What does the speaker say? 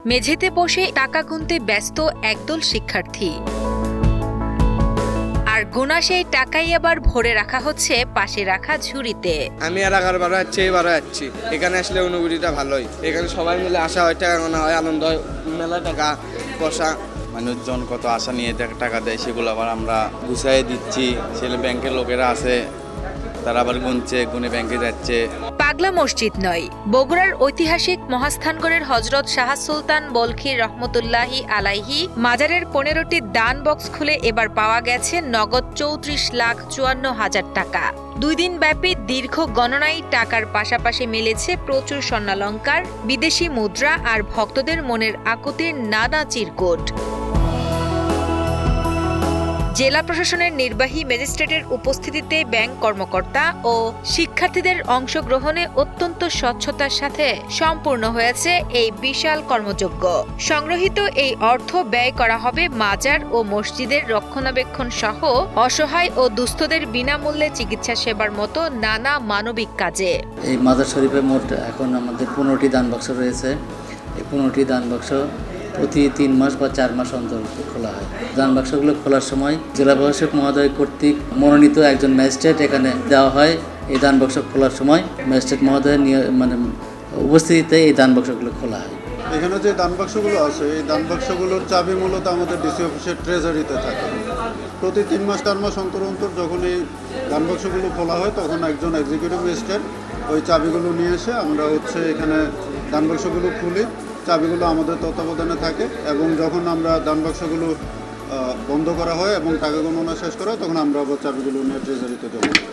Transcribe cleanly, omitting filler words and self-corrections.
মেঝেতে বসে টাকা গুনতে ব্যস্ত একদল শিক্ষার্থী, আর গোনা সেই টাকাই আবার ভরে রাখা হচ্ছে পাশে রাখা ঝুড়িতে। আমি আর 11 যাচ্ছি, এবারও যাচ্ছি। এখানে আসলে অনুভূতিটা ভালোই। এখানে সবাই মিলে আসা হয়, টাকা গোনা হয়, আনন্দ হয়, মেলা টাকা পয়সা। মানুষজন কত আশা নিয়ে টাকা দেয়, সেগুলো আবার আমরা গুছাই দিচ্ছি। ছেলে ব্যাংকের লোকেরা আছে, তারা আবার গুনে ব্যাংকে যাচ্ছে। পাগলা মসজিদ নয়, বগুড়ার ঐতিহাসিক মহাস্থানগড়ের হযরত শাহ সুলতান বলখী রহমতুল্লাহি আলাইহি মাজারের 15টি দান বক্স খুলে এবার পাওয়া গেছে নগদ 34,54,000 টাকা। 2 দিন ব্যাপী দীর্ঘ গণনায় টাকার পাশাপাশি মিলেছে প্রচুর স্বর্ণালংকার, বিদেশি মুদ্রা আর ভক্তদের মনের আকুতির নানা চিরকুট। জেলা প্রশাসনের নির্বাহী ম্যাজিস্ট্রেটের উপস্থিতিতে ব্যাংক কর্মকর্তা ও শিক্ষার্থীদের অংশগ্রহণে অত্যন্ত স্বচ্ছতার সাথে সম্পূর্ণ হয়েছে এই বিশাল কর্মযজ্ঞ। সংগৃহীত এই অর্থ ব্যয় করা হবে মাজার ও মসজিদের রক্ষণাবেক্ষণ সহ অসহায় ও দুস্থদের বিনামূল্যে চিকিৎসা সেবার মতো নানা মানবিক কাজে। এই মাজার শরীফে মোট এখন আমাদের 15টি দান বাক্স রয়েছে। এই 15টি দান বাক্স প্রতি 3 মাস বা 4 মাস অন্তর খোলা হয়। দান বাক্সগুলো খোলার সময় জেলা প্রশাসক মহোদয় কর্তৃক মনোনীত একজন ম্যাজিস্ট্রেট এখানে দেওয়া হয়। এই দান বাক্স খোলার সময় ম্যাজিস্ট্রেট মহোদয়ের উপস্থিতিতে এই দান বাক্সগুলো খোলা হয়। এখানে যে দান বাক্সগুলো আছে, এই দান বাক্সগুলোর চাবি মূলত আমাদের ডিসি অফিসের ট্রেজারিতে থাকে। প্রতি 3 মাস 4 মাস অন্তর অন্তর যখন এই দান বাক্সগুলো খোলা হয়, তখন একজন এক্সিকিউটিভ ম্যাজিস্ট্রেট ওই চাবিগুলো নিয়ে এসে আমরা এখানে দান বাক্সগুলো খুলি। চাবিগুলো আমাদের তত্ত্বাবধানে থাকে এবং যখন আমরা দান বাক্সগুলো বন্ধ করা হয় এবং টাকা গণনা শেষ করা হয়, তখন আমরা আবার চাবিগুলো নিয়ে ট্রেজারিতে জমা দিই।